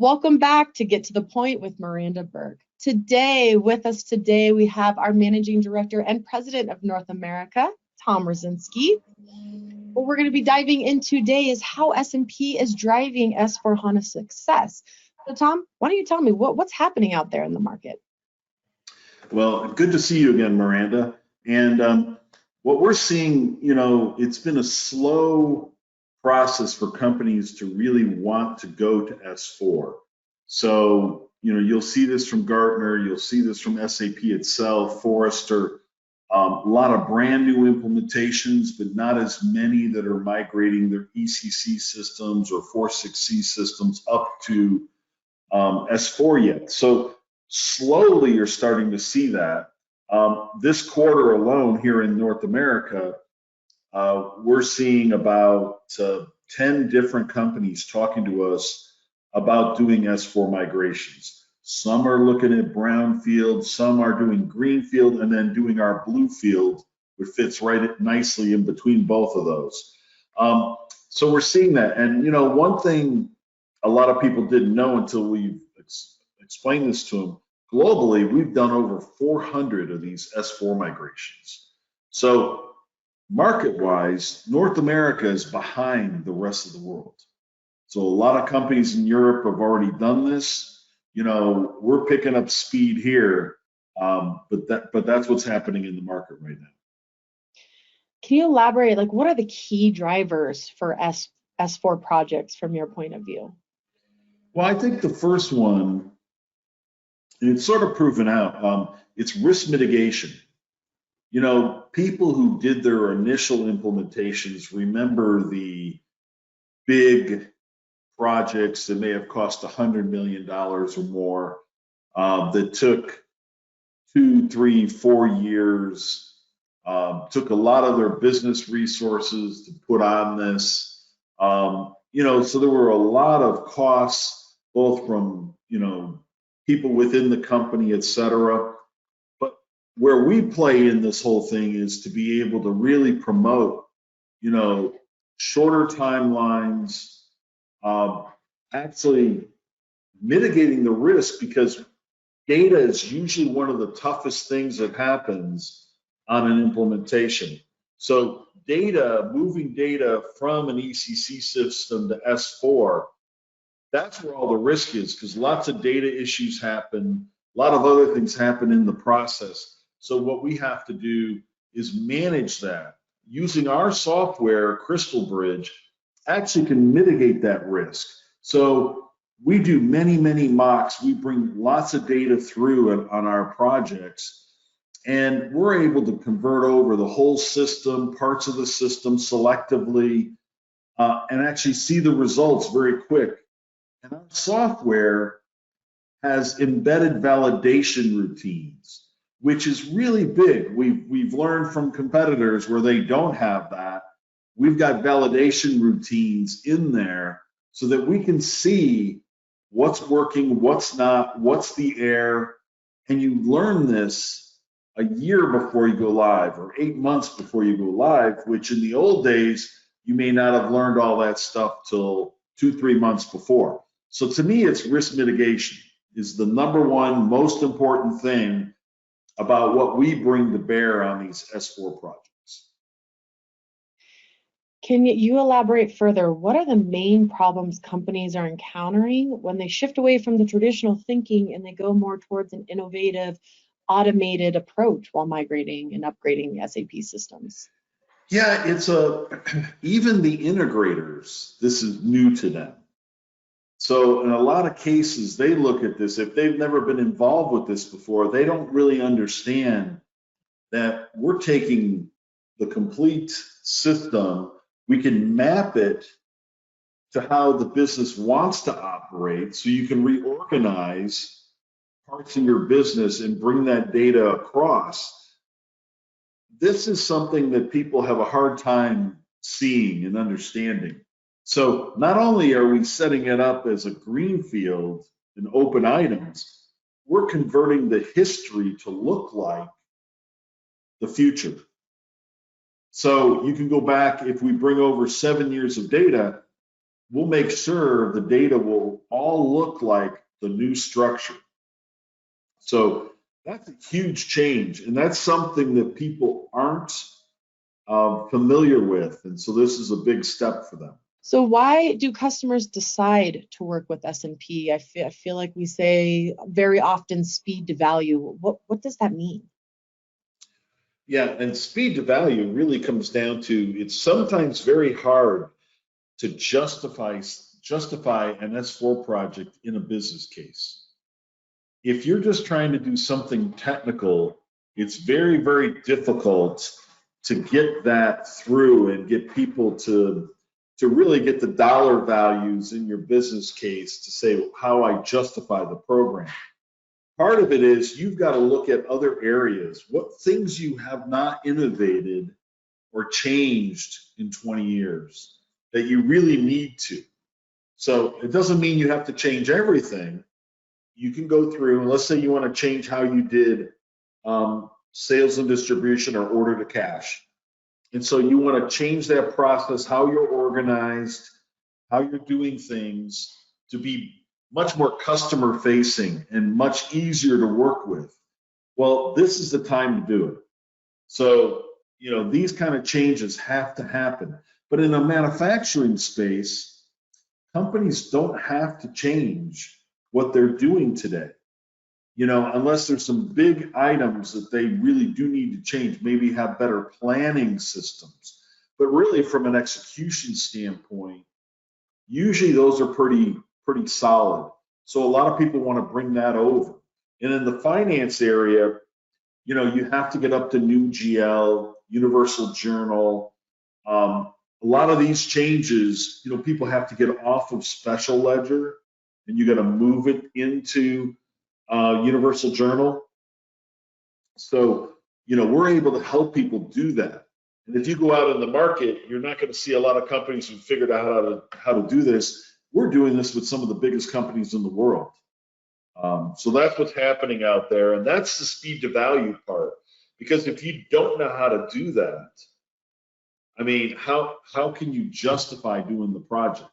Welcome back to Get to the Point with Miranda Burke. With us today, we have our Managing Director and President of North America, Tom Rosinski. What we're going to be diving into today is how SNP is driving S/4HANA success. So Tom, why don't you tell me what's happening out there in the market? Well, good to see you again, Miranda. And what we're seeing, it's been a slow process for companies to really want to go to S4. So, you'll see this from Gartner, you'll see this from SAP itself, Forrester, a lot of brand new implementations, but not as many that are migrating their ECC systems or 4.6C systems up to S4 yet. So slowly you're starting to see that. This quarter alone here in North America, we're seeing about 10 different companies talking to us about doing S4 migrations. Some are looking at brownfield, some are doing greenfield, and then doing our bluefield, which fits right nicely in between both of those. So we're seeing that. And one thing a lot of people didn't know until we explained this to them, globally, we've done over 400 of these S4 migrations. So market-wise, North America is behind the rest of the world. So a lot of companies in Europe have already done this. We're picking up speed here, but that's what's happening in the market right now. Can you elaborate, what are the key drivers for S4 projects from your point of view? Well, I think the first one, and it's sort of proven out, it's risk mitigation. People who did their initial implementations remember the big projects that may have cost $100 million or more that took 2, 3, 4 years, took a lot of their business resources to put on this. So there were a lot of costs, both from, people within the company, et cetera. But where we play in this whole thing is to be able to really promote, shorter timelines, actually mitigating the risk, because data is usually one of the toughest things that happens on an implementation. So moving data from an ECC system to S4, that's where all the risk is, because lots of data issues happen, a lot of other things happen in the process. So what we have to do is manage that. Using our software, Crystal Bridge, actually can mitigate that risk. So we do many, many mocks. We bring lots of data through on our projects, and we're able to convert over the whole system, parts of the system selectively, and actually see the results very quick. And our software has embedded validation routines, which is really big. We've learned from competitors where they don't have that. We've got validation routines in there so that we can see what's working, what's not, what's the error, and you learn this a year before you go live or 8 months before you go live, which in the old days, you may not have learned all that stuff till 2, 3 months before. So to me, it's risk mitigation is the number one most important thing about what we bring to bear on these S4 projects. Can you elaborate further? What are the main problems companies are encountering when they shift away from the traditional thinking and they go more towards an innovative, automated approach while migrating and upgrading the SAP systems? Yeah, even the integrators, this is new to them. So in a lot of cases, they look at this, if they've never been involved with this before, they don't really understand that we're taking the complete system, we can map it to how the business wants to operate, so you can reorganize parts of your business and bring that data across. This is something that people have a hard time seeing and understanding. So not only are we setting it up as a greenfield and open items, we're converting the history to look like the future. So you can go back, if we bring over 7 years of data, we'll make sure the data will all look like the new structure. So that's a huge change, and that's something that people aren't familiar with, and so this is a big step for them. So why do customers decide to work with SNP? I feel like we say very often speed to value. What does that mean? Yeah, and speed to value really comes down to, it's sometimes very hard to justify an S4 project in a business case. If you're just trying to do something technical, it's very, very difficult to get that through and get people to really get the dollar values in your business case to say how I justify the program. Part of it is you've got to look at other areas, what things you have not innovated or changed in 20 years that you really need to. So it doesn't mean you have to change everything. You can go through, and let's say you want to change how you did sales and distribution or order to cash. And so you want to change that process, how you're organized, how you're doing things to be much more customer facing and much easier to work with. Well, this is the time to do it. So, these kind of changes have to happen. But in a manufacturing space, companies don't have to change what they're doing today. Unless there's some big items that they really do need to change, maybe have better planning systems. But really from an execution standpoint, usually those are pretty solid. So a lot of people want to bring that over. And in the finance area, you have to get up to new GL, Universal Journal. A lot of these changes, people have to get off of special ledger and you got to move it into Universal Journal. So, we're able to help people do that. And if you go out in the market, you're not going to see a lot of companies who figured out how to do this. We're doing this with some of the biggest companies in the world. So that's what's happening out there, and that's the speed to value part. Because if you don't know how to do that, I mean, how can you justify doing the project?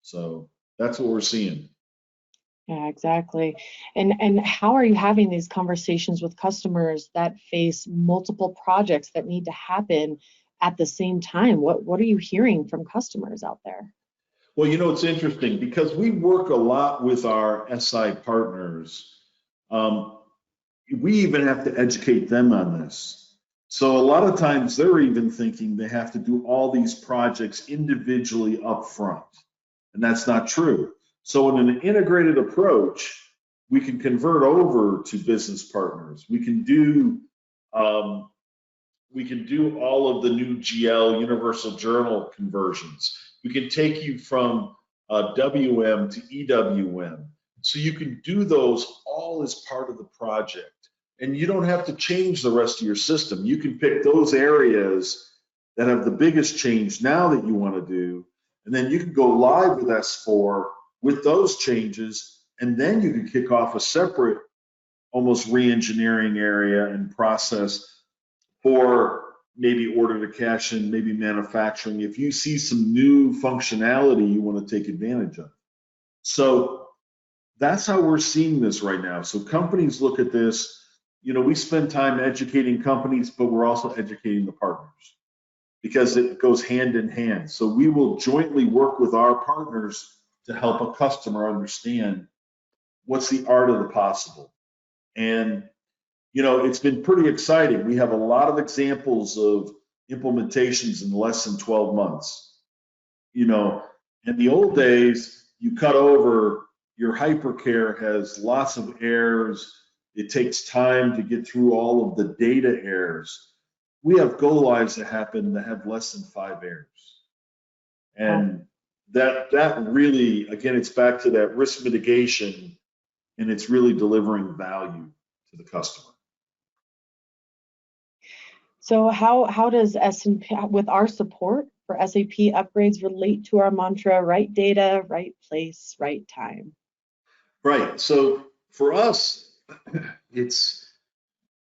So that's what we're seeing. Yeah, exactly. And how are you having these conversations with customers that face multiple projects that need to happen at the same time? What are you hearing from customers out there? Well, it's interesting because we work a lot with our SI partners. We even have to educate them on this. So a lot of times they're even thinking they have to do all these projects individually up front, and that's not true. So in an integrated approach, we can convert over to business partners. We can do all of the new GL Universal Journal conversions. We can take you from WM to EWM. So you can do those all as part of the project. And you don't have to change the rest of your system. You can pick those areas that have the biggest change now that you want to do, and then you can go live with S4 with those changes, and then you can kick off a separate, almost re-engineering area and process for maybe order to cash and maybe manufacturing if you see some new functionality you want to take advantage of. So that's how we're seeing this right now. So companies look at this, we spend time educating companies, but we're also educating the partners because it goes hand in hand. So we will jointly work with our partners to help a customer understand what's the art of the possible. And, it's been pretty exciting. We have a lot of examples of implementations in less than 12 months. In the old days, you cut over, your hypercare has lots of errors. It takes time to get through all of the data errors. We have go lives that happen that have less than 5 errors. And that really, again, it's back to that risk mitigation, and it's really delivering value to the customer. So how does SNP, with our support for SAP upgrades, relate to our mantra, right data, right place, right time? Right. So for us, it's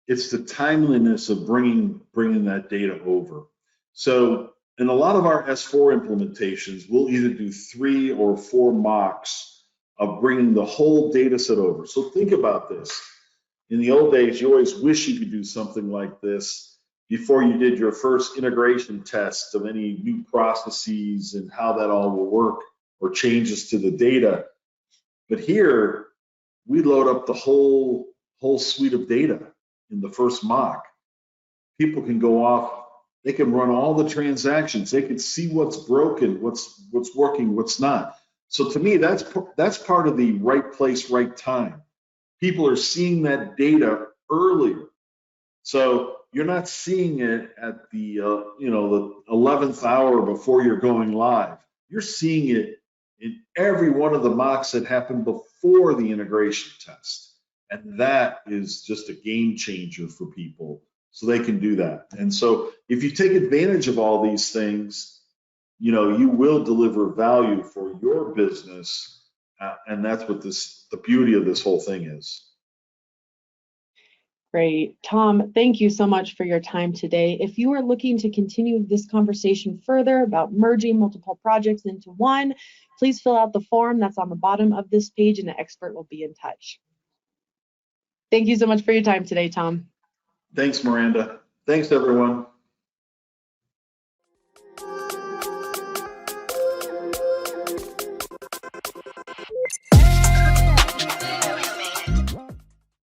the timeliness of bringing that data over. So in a lot of our S4 implementations, we'll either do 3 or 4 mocks of bringing the whole data set over. So think about this. In the old days, you always wish you could do something like this before you did your first integration test of any new processes and how that all will work or changes to the data. But here, we load up the whole suite of data in the first mock. People can go off, they can run all the transactions, they can see what's broken, what's working, what's not. So to me, that's part of the right place, right time. People are seeing that data earlier. So you're not seeing it at the the 11th hour before you're going live. You're seeing it in every one of the mocks that happened before the integration test. And that is just a game changer for people, so they can do that. And so if you take advantage of all these things, you will deliver value for your business. And that's what the beauty of this whole thing is. Great. Tom, thank you so much for your time today. If you are looking to continue this conversation further about merging multiple projects into one, please fill out the form that's on the bottom of this page and an expert will be in touch. Thank you so much for your time today, Tom. Thanks, Miranda. Thanks, everyone.